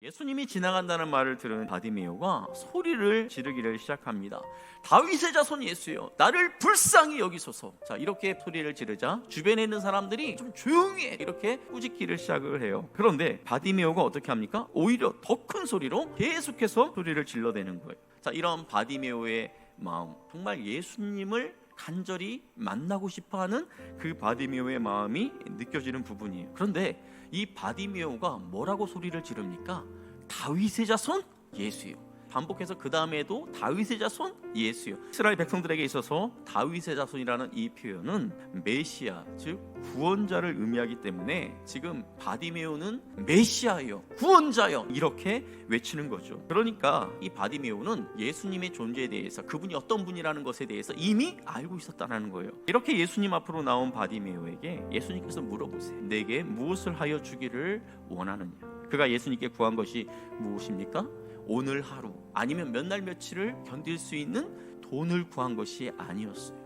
예수님이 지나간다는 말을 들은 바디메오가 소리를 지르기를 시작합니다. 다윗의 자손 예수여, 나를 불쌍히 여기소서. 자, 이렇게 소리를 지르자 주변에 있는 사람들이 좀 조용히 해, 이렇게 꾸짖기를 시작을 해요. 그런데 바디메오가 어떻게 합니까? 오히려 더 큰 소리로 계속해서 소리를 질러대는 거예요. 자, 이런 바디메오의 마음, 정말 예수님을 간절히 만나고 싶어하는 그 바디메오의 마음이 느껴지는 부분이에요. 그런데 이 바디메오가 뭐라고 소리를 지릅니까? 다윗의 자손 예수요. 반복해서 그 다음에도 다윗의 자손 예수요. 이스라엘 백성들에게 있어서 다윗의 자손이라는 이 표현은 메시아, 즉 구원자를 의미하기 때문에 지금 바디메오는 메시아요, 구원자요, 이렇게 외치는 거죠. 그러니까 이 바디메오는 예수님의 존재에 대해서, 그분이 어떤 분이라는 것에 대해서 이미 알고 있었다는 거예요. 이렇게 예수님 앞으로 나온 바디메오에게 예수님께서 물어보세요. 내게 무엇을 하여 주기를 원하느냐? 그가 예수님께 구한 것이 무엇입니까? 오늘 하루 아니면 몇 날 며칠을 견딜 수 있는 돈을 구한 것이 아니었어요.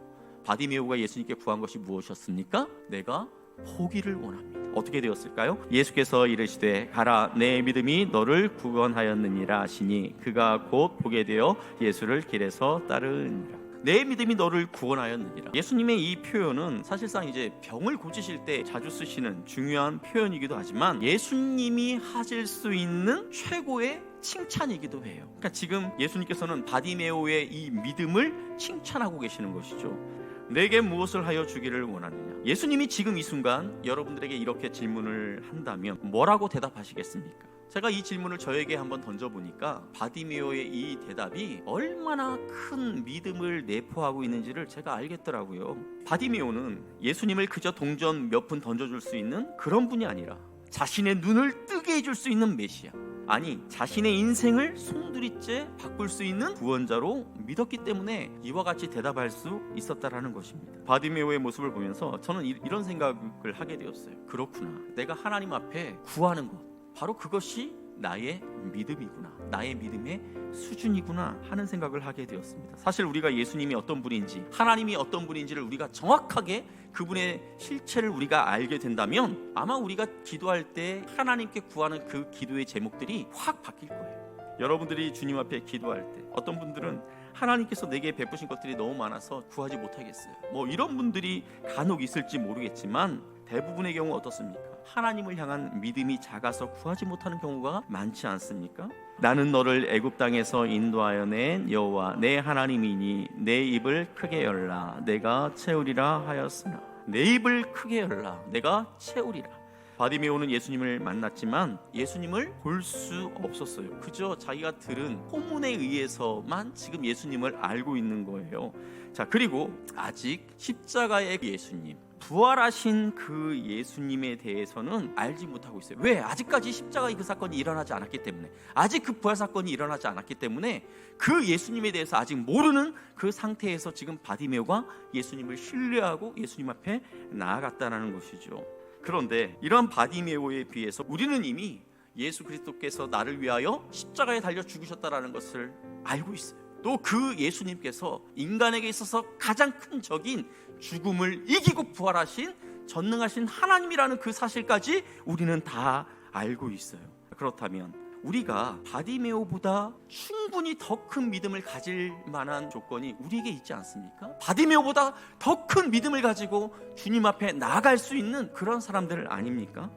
바디메오가 예수님께 구한 것이 무엇이었습니까? 내가 포기를 원합니다. 어떻게 되었을까요? 예수께서 이르시되 가라, 내 믿음이 너를 구원하였느니라 하시니 그가 곧 보게 되어 예수를 길에서 따르니라. 내 믿음이 너를 구원하였느니라. 예수님의 이 표현은 사실상 이제 병을 고치실 때 자주 쓰시는 중요한 표현이기도 하지만 예수님이 하실 수 있는 최고의 칭찬이기도 해요. 그러니까 지금 예수님께서는 바디메오의 이 믿음을 칭찬하고 계시는 것이죠. 내게 무엇을 하여 주기를 원하느냐? 예수님이 지금 이 순간 여러분들에게 이렇게 질문을 한다면 뭐라고 대답하시겠습니까? 제가 이 질문을 저에게 한번 던져보니까 바디메오의 이 대답이 얼마나 큰 믿음을 내포하고 있는지를 제가 알겠더라고요. 바디메오는 예수님을 그저 동전 몇 푼 던져줄 수 있는 그런 분이 아니라 자신의 눈을 뜨게 해줄 수 있는 메시아, 아니 자신의 인생을 송두리째 바꿀 수 있는 구원자로 믿었기 때문에 이와 같이 대답할 수 있었다라는 것입니다. 바디메오의 모습을 보면서 저는 이런 생각을 하게 되었어요. 그렇구나, 내가 하나님 앞에 구하는 것, 바로 그것이 나의 믿음이구나, 나의 믿음의 수준이구나 하는 생각을 하게 되었습니다. 사실 우리가 예수님이 어떤 분인지, 하나님이 어떤 분인지를 우리가 정확하게 그분의 실체를 우리가 알게 된다면 아마 우리가 기도할 때 하나님께 구하는 그 기도의 제목들이 확 바뀔 거예요. 여러분들이 주님 앞에 기도할 때 어떤 분들은 하나님께서 내게 베푸신 것들이 너무 많아서 구하지 못하겠어요, 뭐 이런 분들이 간혹 있을지 모르겠지만 대부분의 경우 어떻습니까? 하나님을 향한 믿음이 작아서 구하지 못하는 경우가 많지 않습니까? 나는 너를 애굽 땅에서 인도하여 낸 여호와 내 하나님이니 내 입을 크게 열라 내가 채우리라 하였으나, 내 입을 크게 열라 내가 채우리라. 바디메오는 예수님을 만났지만 예수님을 볼 수 없었어요. 그저 자기가 들은 소문에 의해서만 지금 예수님을 알고 있는 거예요. 자, 그리고 아직 십자가의 예수님, 부활하신 그 예수님에 대해서는 알지 못하고 있어요. 왜? 아직까지 십자가의 그 사건이 일어나지 않았기 때문에, 아직 그 부활 사건이 일어나지 않았기 때문에 그 예수님에 대해서 아직 모르는 그 상태에서 지금 바디메오가 예수님을 신뢰하고 예수님 앞에 나아갔다는 것이죠. 그런데 이러한 바디메오에 비해서 우리는 이미 예수 그리스도께서 나를 위하여 십자가에 달려 죽으셨다는 것을 알고 있어요. 또 그 예수님께서 인간에게 있어서 가장 큰 적인 죽음을 이기고 부활하신 전능하신 하나님이라는 그 사실까지 우리는 다 알고 있어요. 그렇다면 우리가 바디메오보다 충분히 더 큰 믿음을 가질 만한 조건이 우리에게 있지 않습니까? 바디메오보다 더 큰 믿음을 가지고 주님 앞에 나아갈 수 있는 그런 사람들 아닙니까?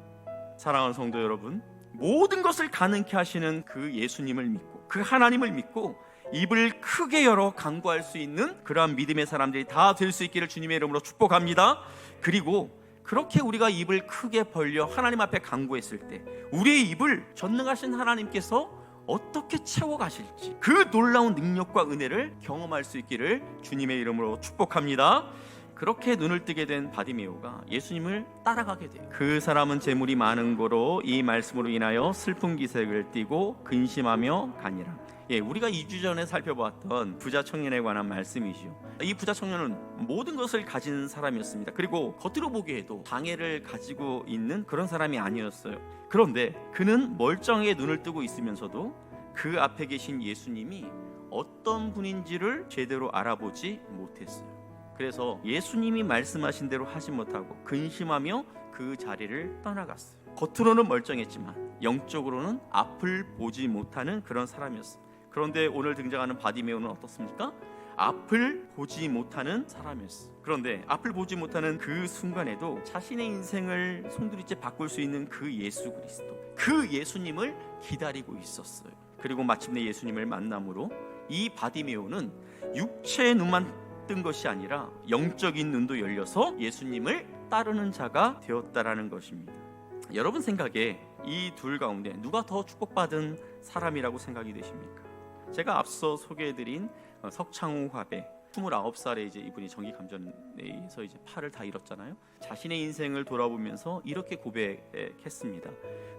사랑하는 성도 여러분, 모든 것을 가능케 하시는 그 예수님을 믿고 그 하나님을 믿고 입을 크게 열어 간구할 수 있는 그러한 믿음의 사람들이 다 될 수 있기를 주님의 이름으로 축복합니다. 그리고 그렇게 우리가 입을 크게 벌려 하나님 앞에 간구했을 때 우리의 입을 전능하신 하나님께서 어떻게 채워가실지, 그 놀라운 능력과 은혜를 경험할 수 있기를 주님의 이름으로 축복합니다. 그렇게 눈을 뜨게 된 바디메오가 예수님을 따라가게 돼요. 그 사람은 재물이 많은 고로 이 말씀으로 인하여 슬픈 기색을 띠고 근심하며 가니라. 우리가 2주 전에 살펴보았던 부자 청년에 관한 말씀이죠. 이 부자 청년은 모든 것을 가진 사람이었습니다. 그리고 겉으로 보기에도 장애를 가지고 있는 그런 사람이 아니었어요. 그런데 그는 멀쩡하게 눈을 뜨고 있으면서도 그 앞에 계신 예수님이 어떤 분인지를 제대로 알아보지 못했어요. 그래서 예수님이 말씀하신 대로 하지 못하고 근심하며 그 자리를 떠나갔어요. 겉으로는 멀쩡했지만 영적으로는 앞을 보지 못하는 그런 사람이었습니다. 그런데 오늘 등장하는 바디메오는 어떻습니까? 앞을 보지 못하는 사람이었어요. 그런데 앞을 보지 못하는 그 순간에도 자신의 인생을 송두리째 바꿀 수 있는 그 예수 그리스도, 그 예수님을 기다리고 있었어요. 그리고 마침내 예수님을 만남으로 이 바디메오는 육체의 눈만 뜬 것이 아니라 영적인 눈도 열려서 예수님을 따르는 자가 되었다라는 것입니다. 여러분 생각에 이 둘 가운데 누가 더 축복받은 사람이라고 생각이 되십니까? 제가 앞서 소개해드린 석창우 화배, 29살에 이제 이분이 정기감전에서 이제 팔을 다 잃었잖아요. 자신의 인생을 돌아보면서 이렇게 고백했습니다.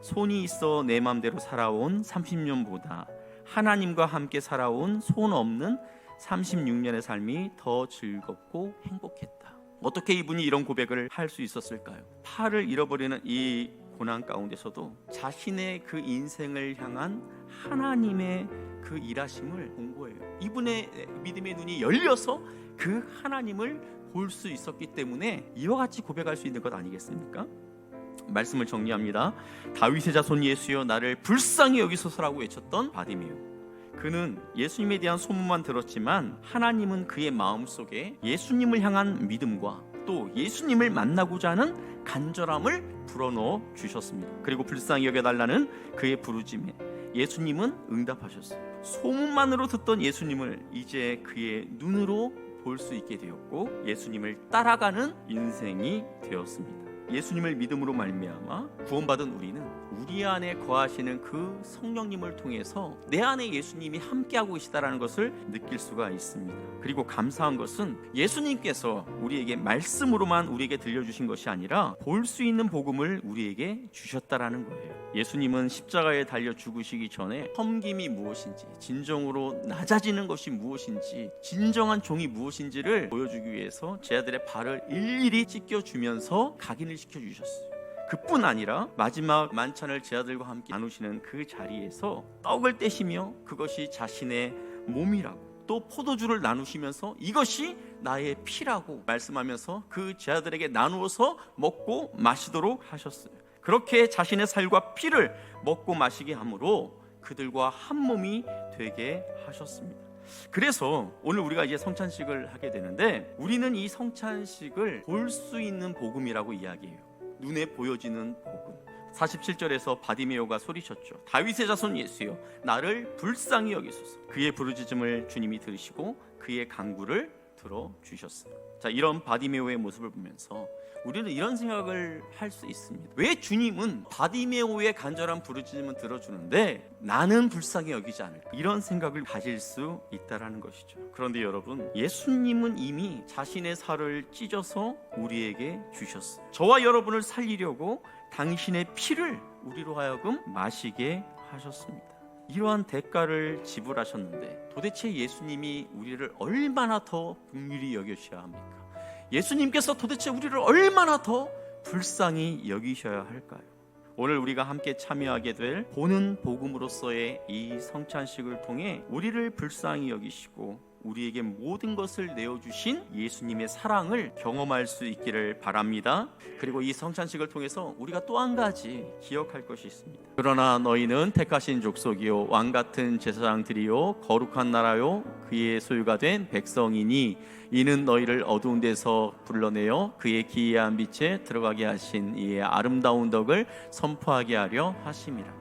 손이 있어 내 맘대로 살아온 30년보다 하나님과 함께 살아온 손 없는 36년의 삶이 더 즐겁고 행복했다. 어떻게 이분이 이런 고백을 할 수 있었을까요? 팔을 잃어버리는 이 고난 가운데서도 자신의 그 인생을 향한 하나님의 그 일하심을 본 거예요. 이분의 믿음의 눈이 열려서 그 하나님을 볼 수 있었기 때문에 이와 같이 고백할 수 있는 것 아니겠습니까? 말씀을 정리합니다. 다윗의 자손 예수여 나를 불쌍히 여기소서라고 외쳤던 바디메오. 그는 예수님에 대한 소문만 들었지만 하나님은 그의 마음속에 예수님을 향한 믿음과 또 예수님을 만나고자 하는 간절함을 불어넣어 주셨습니다. 그리고 불쌍히 여겨달라는 그의 부르짐에 예수님은 응답하셨어요. 소문만으로 듣던 예수님을 이제 그의 눈으로 볼 수 있게 되었고 예수님을 따라가는 인생이 되었습니다. 예수님을 믿음으로 말미암아 구원받은 우리는 우리 안에 거하시는 그 성령님을 통해서 내 안에 예수님이 함께하고 계시다라는 것을 느낄 수가 있습니다. 그리고 감사한 것은 예수님께서 우리에게 말씀으로만 우리에게 들려주신 것이 아니라 볼 수 있는 복음을 우리에게 주셨다라는 거예요. 예수님은 십자가에 달려 죽으시기 전에 섬김이 무엇인지, 진정으로 낮아지는 것이 무엇인지, 진정한 종이 무엇인지를 보여주기 위해서 제 아들의 발을 일일이 찢겨주면서 각인을 시켜주셨어요. 그뿐 아니라 마지막 만찬을 제 아들과 함께 나누시는 그 자리에서 떡을 떼시며 그것이 자신의 몸이라고, 또 포도주를 나누시면서 이것이 나의 피라고 말씀하면서 그 제 아들에게 나누어서 먹고 마시도록 하셨어요. 그렇게 자신의 살과 피를 먹고 마시게 함으로 그들과 한 몸이 되게 하셨습니다. 그래서 오늘 우리가 이제 성찬식을 하게 되는데 우리는 이 성찬식을 볼 수 있는 복음이라고 이야기해요. 눈에 보여지는 복음. 47절에서 바디메오가 소리쳤죠. 다윗의 자손 예수여 나를 불쌍히 여기소서. 그의 부르짖음을 주님이 들으시고 그의 간구를 들어주셨어요. 자, 이런 바디메오의 모습을 보면서 우리는 이런 생각을 할 수 있습니다. 왜 주님은 바디메오의 간절한 부르짖음은 들어주는데 나는 불쌍히 여기지 않을까? 이런 생각을 가질 수 있다라는 것이죠. 그런데 여러분, 예수님은 이미 자신의 살을 찢어서 우리에게 주셨어요. 저와 여러분을 살리려고 당신의 피를 우리로 하여금 마시게 하셨습니다. 이러한 대가를 지불하셨는데 도대체 예수님이 우리를 얼마나 더 긍휼히 여기셔야 합니까? 예수님께서 도대체 우리를 얼마나 더 불쌍히 여기셔야 할까요? 오늘 우리가 함께 참여하게 될 보는 복음으로서의 이 성찬식을 통해 우리를 불쌍히 여기시고 우리에게 모든 것을 내어주신 예수님의 사랑을 경험할 수 있기를 바랍니다. 그리고 이 성찬식을 통해서 우리가 또 한 가지 기억할 것이 있습니다. 그러나 너희는 택하신 족속이요 왕같은 제사장들이요 거룩한 나라요 그의 소유가 된 백성이니 이는 너희를 어두운 데서 불러내어 그의 기이한 빛에 들어가게 하신 이의 아름다운 덕을 선포하게 하려 하심이라.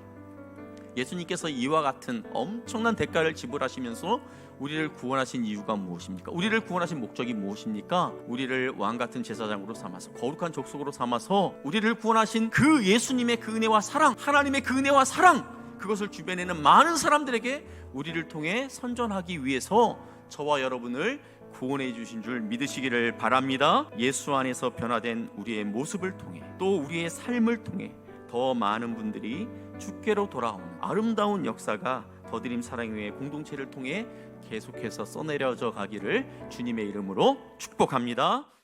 예수님께서 이와 같은 엄청난 대가를 지불하시면서 우리를 구원하신 이유가 무엇입니까? 우리를 구원하신 목적이 무엇입니까? 우리를 왕같은 제사장으로 삼아서 거룩한 족속으로 삼아서 우리를 구원하신 그 예수님의 그 은혜와 사랑, 하나님의 그 은혜와 사랑, 그것을 주변에는 많은 사람들에게 우리를 통해 선전하기 위해서 저와 여러분을 구원해 주신 줄 믿으시기를 바랍니다. 예수 안에서 변화된 우리의 모습을 통해 또 우리의 삶을 통해 더 많은 분들이 주께로 돌아오는 아름다운 역사가 더드림 사랑교회 공동체를 통해 계속해서 써내려져 가기를 주님의 이름으로 축복합니다.